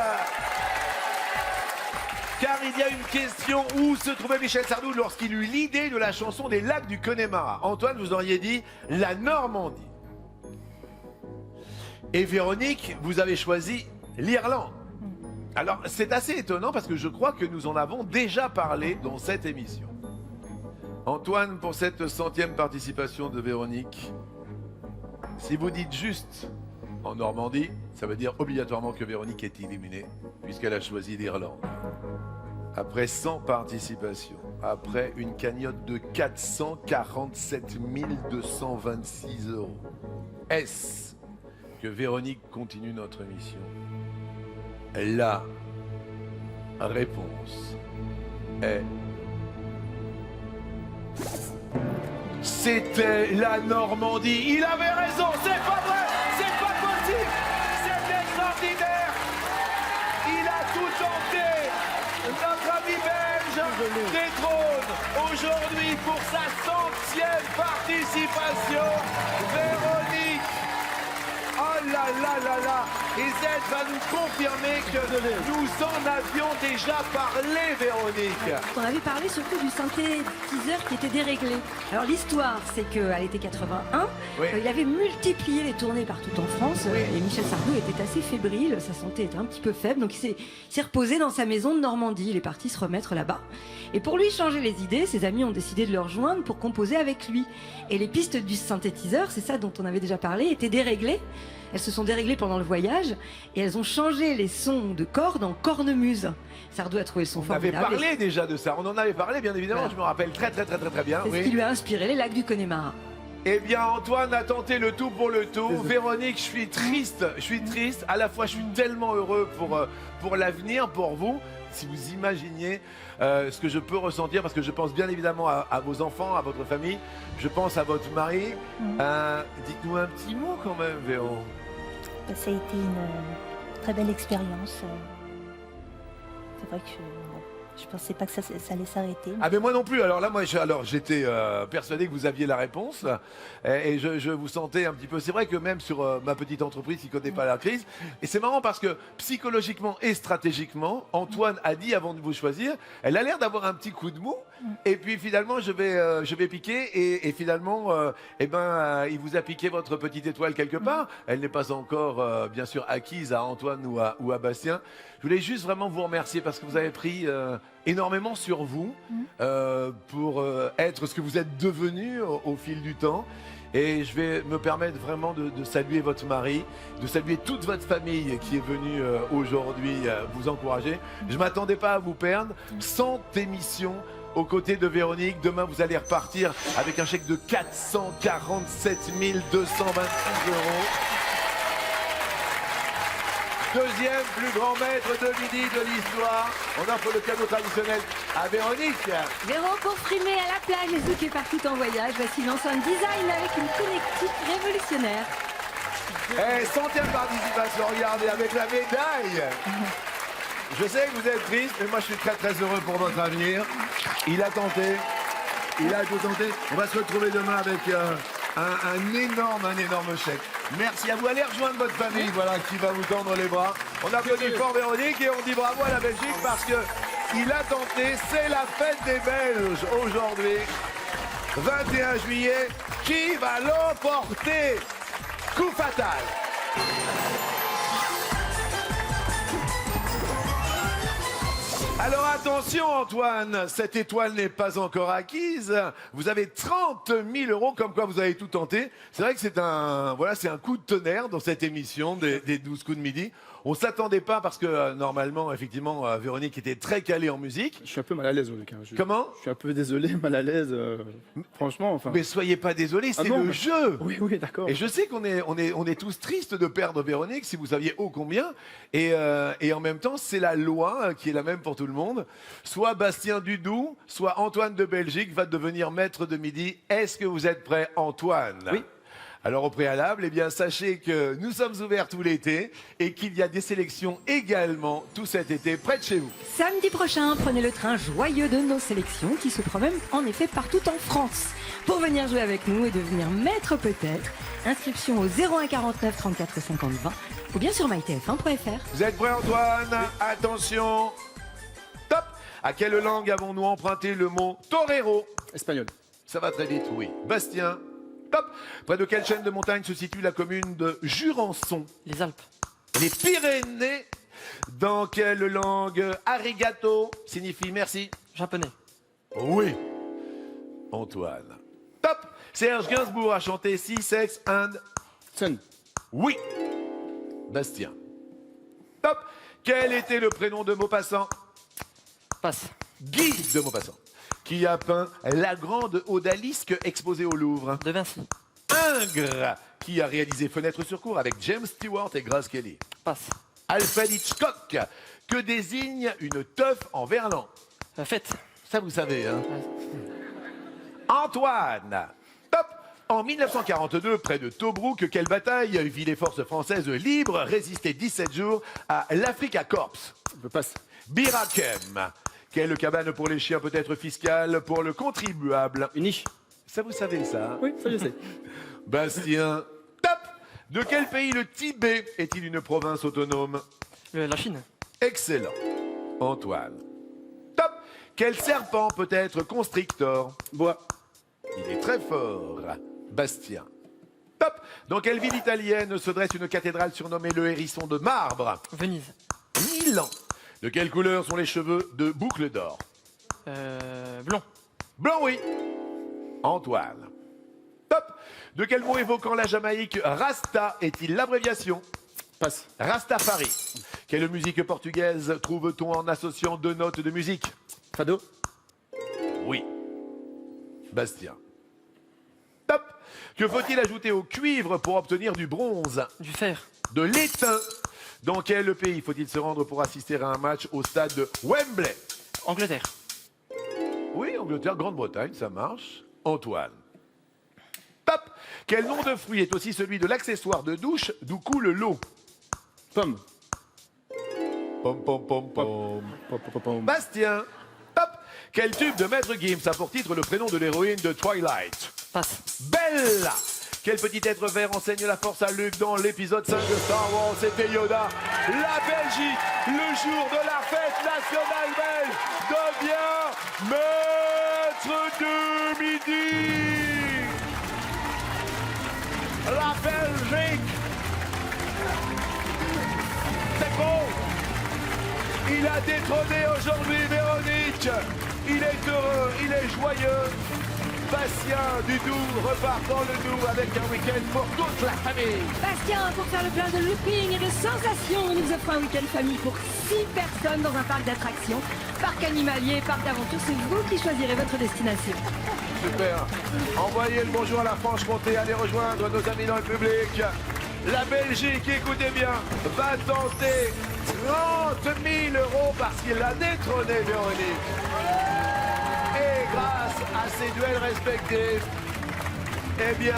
Speaker 1: Car il y a une question, où se trouvait Michel Sardou lorsqu'il eut l'idée de la chanson des lacs du Connemara? Antoine, vous auriez dit la Normandie. Et Véronique, vous avez choisi l'Irlande. Alors, c'est assez étonnant parce que je crois que nous en avons déjà parlé dans cette émission. Antoine, pour cette 100e participation de Véronique, si vous dites juste en Normandie, ça veut dire obligatoirement que Véronique est éliminée puisqu'elle a choisi l'Irlande. Après 100 participations, après une cagnotte de 447 226 €, est-ce que Véronique continue notre émission? La réponse est... C'était la Normandie. Il avait raison, c'est pas vrai, c'est pas possible, c'est extraordinaire. Il a tout tenté. Notre ami belge détrône aujourd'hui pour sa 100e participation Véronique. Oh là là là là. Et Z va nous confirmer que nous en avions déjà parlé, Véronique.
Speaker 2: On avait parlé surtout du synthétiseur qui était déréglé. Alors l'histoire, c'est qu'à l'été 81, il avait multiplié les tournées partout en France. Et Michel Sardou était assez fébrile, sa santé était un petit peu faible. Donc il s'est reposé dans sa maison de Normandie. Il est parti se remettre là-bas. Et pour lui changer les idées, ses amis ont décidé de le rejoindre pour composer avec lui. Et les pistes du synthétiseur, c'est ça dont on avait déjà parlé, étaient déréglées. Elles se sont déréglées pendant le voyage et elles ont changé les sons de cordes en cornemuse. Sardou a trouvé le son formidable.
Speaker 1: On avait parlé déjà de ça, on en avait parlé bien évidemment,
Speaker 2: Voilà.
Speaker 1: je me rappelle très bien.
Speaker 2: C'est ce qui lui a inspiré les lacs du Connemara.
Speaker 1: Eh bien Antoine a tenté le tout pour le tout. Véronique, je suis triste, à la fois je suis tellement heureux pour l'avenir, pour vous. Si vous imaginiez ce que je peux ressentir, parce que je pense bien évidemment à vos enfants, à votre famille, je pense à votre mari. Dites-nous un petit mot quand même, Véro.
Speaker 4: Ça a été une très belle expérience. C'est vrai que je pensais pas que ça allait s'arrêter.
Speaker 1: Ah mais moi non plus. Alors là, j'étais persuadé que vous aviez la réponse et je vous sentais un petit peu. C'est vrai que même sur ma petite entreprise qui connaît pas la crise. Et c'est marrant parce que psychologiquement et stratégiquement, Antoine a dit avant de vous choisir, elle a l'air d'avoir un petit coup de mou. Et puis finalement, je vais piquer et finalement, il vous a piqué votre petite étoile quelque part. Elle n'est pas encore bien sûr acquise à Antoine ou à Bastien. Je voulais juste vraiment vous remercier parce que vous avez pris énormément sur vous pour être ce que vous êtes devenu au fil du temps. Et je vais me permettre vraiment de saluer votre mari, de saluer toute votre famille qui est venue aujourd'hui vous encourager. Je ne m'attendais pas à vous perdre. 100 émissions aux côtés de Véronique. Demain, vous allez repartir avec un chèque de 447 226 €. Deuxième plus grand maître de midi de l'histoire. On offre le cadeau traditionnel à Véronique.
Speaker 2: Véro, pour frimer à la plage et souquer partout en voyage, voici l'ensemble design avec une connectique révolutionnaire.
Speaker 1: 100e participation, regardez, avec la médaille. Je sais que vous êtes triste, mais moi je suis très très heureux pour votre avenir. Il a tenté, il a tout tenté. On va se retrouver demain avec un énorme chèque. Merci à vous. Allez rejoindre votre famille, voilà, qui va vous tendre les bras. On applaudit fort Véronique et on dit bravo à la Belgique parce que il a tenté. C'est la fête des Belges aujourd'hui. 21 juillet. Qui va l'emporter? Coup fatal. Alors attention Antoine, cette étoile n'est pas encore acquise. Vous avez 30 000 €, comme quoi vous avez tout tenté. C'est vrai que c'est un coup de tonnerre dans cette émission des 12 coups de midi. On s'attendait pas parce que normalement, effectivement, Véronique était très calée en musique.
Speaker 7: Je suis un peu mal à l'aise, Luc.
Speaker 1: Comment?
Speaker 7: Je suis un peu désolé, mal à l'aise. Franchement, enfin.
Speaker 1: Mais soyez pas désolé, c'est le jeu.
Speaker 7: Oui, d'accord.
Speaker 1: Et je sais qu'on est tous tristes de perdre Véronique, si vous saviez ô combien. Et en même temps, c'est la loi qui est la même pour tout le monde. Soit Bastien Dudou, soit Antoine de Belgique va devenir maître de midi. Est-ce que vous êtes prêt, Antoine?
Speaker 7: Oui.
Speaker 1: Alors au préalable, eh bien, sachez que nous sommes ouverts tout l'été et qu'il y a des sélections également tout cet été près de chez vous.
Speaker 2: Samedi prochain, prenez le train joyeux de nos sélections qui se promènent en effet partout en France. Pour venir jouer avec nous et devenir maître peut-être, inscription au 01 49 34 50 20 ou bien sur mytf1.fr.
Speaker 1: Vous êtes prêts, Antoine? Attention. Top. À quelle langue avons-nous emprunté le mot torero?
Speaker 7: Espagnol.
Speaker 1: Ça va très vite, oui. Bastien? Top. Près de quelle chaîne de montagne se situe la commune de Jurançon?
Speaker 8: Les Alpes.
Speaker 1: Les Pyrénées. Dans quelle langue arigato signifie merci?
Speaker 8: Japonais.
Speaker 1: Oui. Antoine. Top. Serge Gainsbourg a chanté Sea, Sex and
Speaker 7: Sun.
Speaker 1: Oui. Bastien. Top. Quel était le prénom de Maupassant?
Speaker 8: Passe.
Speaker 1: Guy de Maupassant. Qui a peint la grande odalisque exposée au Louvre?
Speaker 8: De Vinci.
Speaker 1: Ingres, qui a réalisé Fenêtre sur cour avec James Stewart et Grace Kelly.
Speaker 8: Passe.
Speaker 1: Alfred Hitchcock, que désigne une teuf en verlan?
Speaker 8: Fête.
Speaker 1: Ça vous savez, hein? Antoine. Top. En 1942, près de Tobruk, quelle bataille vit les forces françaises libres résister 17 jours à l'Africa Corps?
Speaker 7: Je passe.
Speaker 1: Birakem. Quelle cabane pour les chiens peut être fiscale pour le contribuable?
Speaker 7: Une niche.
Speaker 1: Ça vous savez ça, hein?
Speaker 7: Oui, ça je sais.
Speaker 1: Bastien. Top. De quel pays le Tibet est-il une province autonome?
Speaker 8: La Chine.
Speaker 1: Excellent. Antoine. Top. Quel serpent peut être constrictor?
Speaker 7: Bois.
Speaker 1: Il est très fort. Bastien. Top. Dans quelle ville italienne se dresse une cathédrale surnommée le Hérisson de marbre?
Speaker 8: Venise.
Speaker 1: Milan. De quelle couleur sont les cheveux de Boucle d'Or?
Speaker 8: Blond.
Speaker 1: Blanc, oui. Antoine. Top. De quel mot évoquant la Jamaïque Rasta est-il l'abréviation?
Speaker 7: Passe.
Speaker 1: Rastafari. Quelle musique portugaise trouve-t-on en associant deux notes de musique?
Speaker 7: Fado.
Speaker 1: Oui. Bastien. Top. Que faut-il ajouter au cuivre pour obtenir du bronze?
Speaker 8: Du fer.
Speaker 1: De l'étain. Dans quel pays faut-il se rendre pour assister à un match au stade de Wembley?
Speaker 8: Angleterre.
Speaker 1: Oui, Angleterre, Grande-Bretagne, ça marche. Antoine. Top. Quel nom de fruit est aussi celui de l'accessoire de douche d'où coule l'eau?
Speaker 7: Pomme.
Speaker 1: Pom, pom, pom, pom.
Speaker 7: Pom, pom, pom.
Speaker 1: Bastien. Top. Quel tube de Maître Gims a pour titre le prénom de l'héroïne de Twilight?
Speaker 8: Passe.
Speaker 1: Bella. Quel petit être vert enseigne la force à Luke dans l'épisode 5 de Star Wars? C'était Yoda. La Belgique, le jour de la fête nationale belge, devient maître de midi. La Belgique. C'est beau. Il a détrôné aujourd'hui Véronique. Il est heureux, il est joyeux. Bastien du Doubs repart dans le Doubs avec un week-end pour toute la famille.
Speaker 2: Bastien, pour faire le plein de looping et de sensations, nous offrons un week-end famille pour 6 personnes dans un parc d'attractions. Parc animalier, parc d'aventure, c'est vous qui choisirez votre destination.
Speaker 1: Super. Envoyez le bonjour à la Franche-Comté, allez rejoindre nos amis dans le public. La Belgique, écoutez bien, va tenter 30 000 € parce qu'il a détrôné Véronique. Et grâce à ces duels respectifs, eh bien,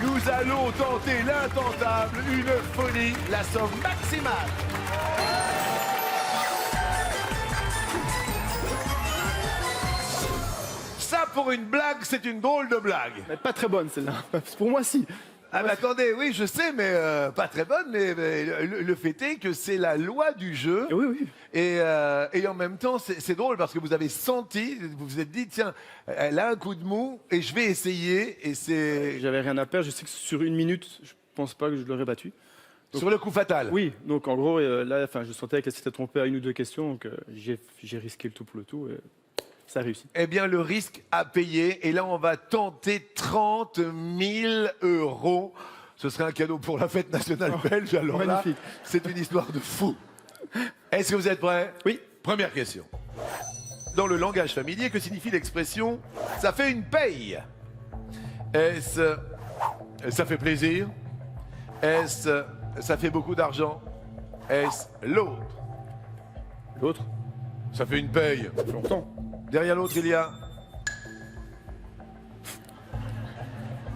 Speaker 1: nous allons tenter l'intentable, une folie, la somme maximale. Ça, pour une blague, c'est une drôle de blague.
Speaker 7: Mais pas très bonne celle-là. Pour moi, si.
Speaker 1: Ah mais attendez, oui, je sais, mais pas très bonne, mais le fait est que c'est la loi du jeu.
Speaker 7: Oui, oui.
Speaker 1: Et en même temps, c'est drôle parce que vous avez senti, vous vous êtes dit, tiens, elle a un coup de mou et je vais essayer. Et c'est
Speaker 7: J'avais rien à perdre. Je sais que sur 1 minute, je pense pas que je l'aurais battu. Donc,
Speaker 1: sur le coup fatal.
Speaker 7: oui, donc en gros, là, je sentais qu'elle s'était trompée à 1 ou 2 questions, donc j'ai risqué le tout pour le tout. Et ça a réussi.
Speaker 1: Eh bien, le risque à payer. Et là, on va tenter 30 000 €. Ce serait un cadeau pour la fête nationale belge. Alors là,
Speaker 7: magnifique.
Speaker 1: c'est une histoire de fou. Est-ce que vous êtes prêts?
Speaker 7: Oui.
Speaker 1: Première question. Dans le langage familier, que signifie l'expression « ça fait une paye » Est-ce « ça fait plaisir » Est-ce « ça fait beaucoup d'argent » Est-ce l'autre?
Speaker 7: L'autre,
Speaker 1: Ça fait une paye.
Speaker 7: ça fait longtemps.
Speaker 1: Derrière l'autre, il y a...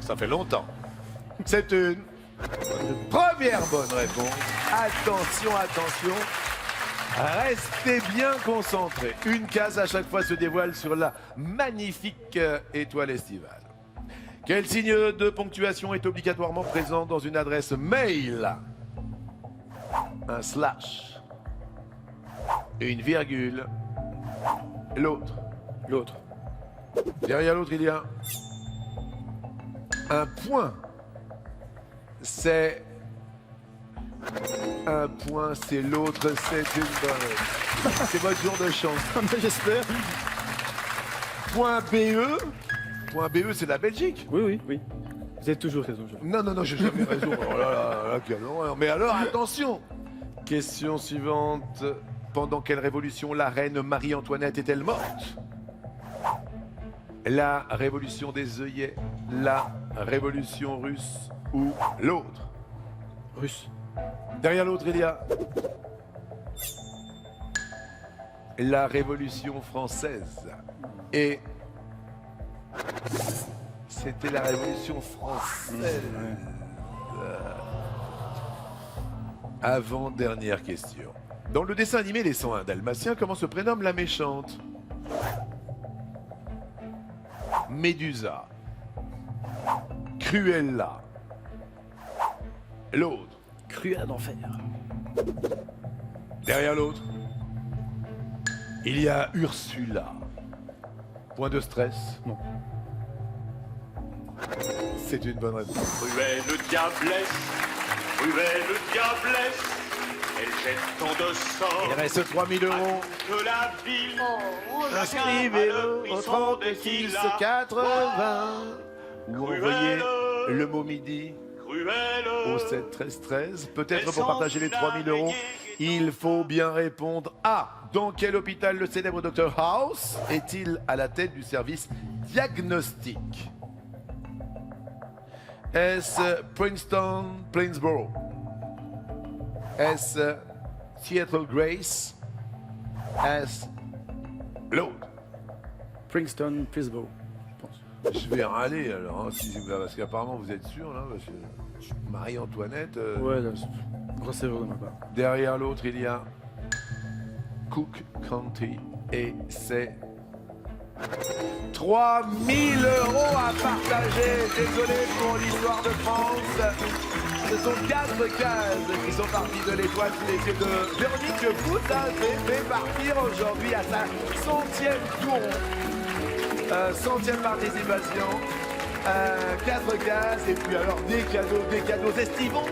Speaker 1: Ça fait longtemps. C'est une première bonne réponse. Attention, attention. Restez bien concentrés. Une case à chaque fois se dévoile sur la magnifique étoile estivale. Quel signe de ponctuation est obligatoirement présent dans une adresse mail? Un slash. Une virgule. L'autre.
Speaker 7: L'autre,
Speaker 1: Derrière l'autre, il y a un point. C'est un point, c'est l'autre, c'est une bonne. C'est votre jour de chance.
Speaker 7: j'espère.
Speaker 1: Point BE. Point BE, c'est la Belgique.
Speaker 7: Oui, oui, oui. Vous avez toujours raison.
Speaker 1: Non, non, non, j'ai jamais raison. Oh là là, là, quelle horreur. Mais alors, attention. Question suivante. Pendant quelle révolution la reine Marie-Antoinette est-elle morte? La révolution des œillets, la révolution russe ou l'autre?
Speaker 7: Russe.
Speaker 1: Derrière l'autre, il y a la révolution française. Et c'était la révolution française. Avant-dernière question. Dans le dessin animé Les 101 Dalmatiens, comment se prénomme la méchante? Médusa. Cruella. L'autre.
Speaker 7: Cruella d'enfer.
Speaker 1: Derrière l'autre, il y a Ursula. Point de stress?
Speaker 7: Non.
Speaker 1: C'est une bonne réponse.
Speaker 11: Cruelle diablesse, cruelle diablesse, elle jette tant de sang.
Speaker 1: Il reste 3 000 €.
Speaker 11: De la ville,
Speaker 1: Inscrivez-le au 36 80 ou envoyez le mot midi au 7 13 13. Peut-être pour partager les 3 000 €, il faut bien répondre à dans quel hôpital le célèbre Dr House est-il à la tête du service diagnostic? Est-ce Princeton, Plainsboro? Est-ce Seattle Grace? Est-ce l'autre?
Speaker 7: Princeton, Pittsburgh, je pense.
Speaker 1: Je vais râler alors, hein, parce qu'apparemment vous êtes sûr là, parce que Marie-Antoinette.
Speaker 7: Ouais, là, c'est grosse erreur de ma part.
Speaker 1: Derrière l'autre, il y a Cook County. Et c'est 3 000 € à partager. Désolé pour l'histoire de France. Ce sont 4 cases qui sont parties de l'étoile sous les yeux de Véronique que vous avez fait partir aujourd'hui à sa 100e tour. 100e participation. 4 cases et puis alors des cadeaux estivants.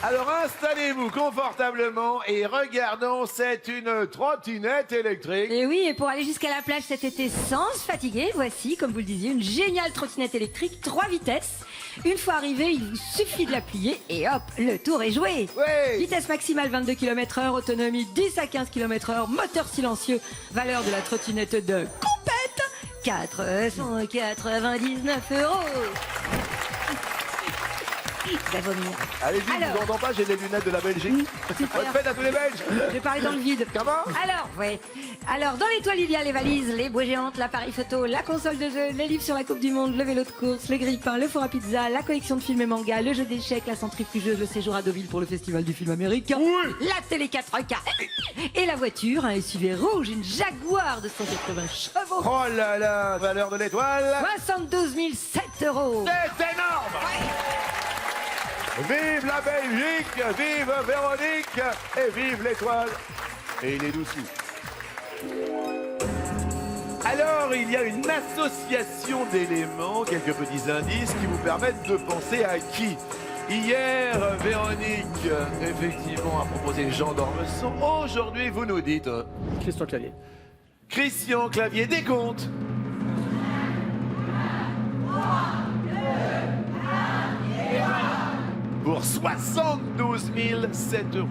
Speaker 1: Alors installez-vous confortablement et regardons, c'est une trottinette électrique.
Speaker 2: Et oui, et pour aller jusqu'à la plage cet été sans se fatiguer, voici, comme vous le disiez, une géniale trottinette électrique 3 vitesses. Une fois arrivé, il vous suffit de la plier et hop, le tour est joué.
Speaker 1: Ouais.
Speaker 2: Vitesse maximale 22 km/h, autonomie 10 à 15 km/h, moteur silencieux, valeur de la trottinette de compète, 499 €. Ça va venir.
Speaker 1: Allez-y, je
Speaker 2: Alors.
Speaker 1: vous entends pas, j'ai les lunettes de la Belgique. Bonne fête à tous les Belges.
Speaker 2: Je vais parler dans le vide.
Speaker 1: Comment?
Speaker 2: Alors, dans l'étoile, il y a les valises, les boîtes géantes, l'appareil photo, la console de jeu, les livres sur la Coupe du Monde, le vélo de course, le grille-pain, le four à pizza, la collection de films et mangas, le jeu d'échecs, la centrifugeuse, le séjour à Deauville pour le festival du film américain, la télé 4K et la voiture, un SUV rouge, une Jaguar de 180 chevaux.
Speaker 1: Oh là là, valeur de l'étoile.
Speaker 2: 72 007 €.
Speaker 1: C'est énorme. Vive la Belgique, vive Véronique et vive l'étoile. Et il est dessous. Alors, il y a une association d'éléments, quelques petits indices qui vous permettent de penser à qui. Hier, Véronique, effectivement, a proposé Jean d'Ormesson. Aujourd'hui, vous nous dites...
Speaker 7: Christian Clavier.
Speaker 1: Christian Clavier, décompte. Pour 72 007 €.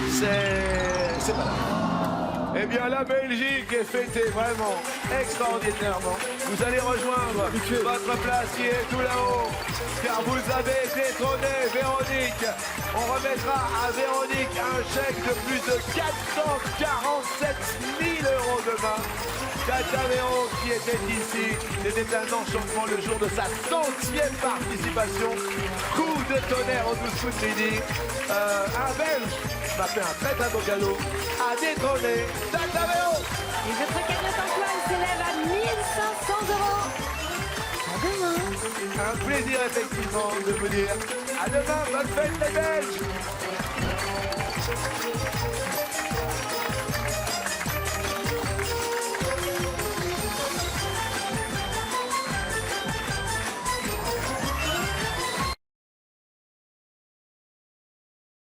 Speaker 1: C'est pas là. Eh bien, la Belgique est fêtée vraiment extraordinairement. Vous allez rejoindre votre place qui est tout là-haut, car vous avez détrôné Véronique. On remettra à Véronique un chèque de plus de 447 000 € demain. Tata Véro qui était ici, c'était un enchantement le jour de sa 100e participation. Coup de tonnerre au dessous de midi. Un Belge m'a fait un très beau galop, a détrôné Tata Véro.
Speaker 2: Et votre cagnotte en toile s'élève à 1 500 €. À demain.
Speaker 1: Un plaisir effectivement de vous dire à demain, bonne fête les Belges.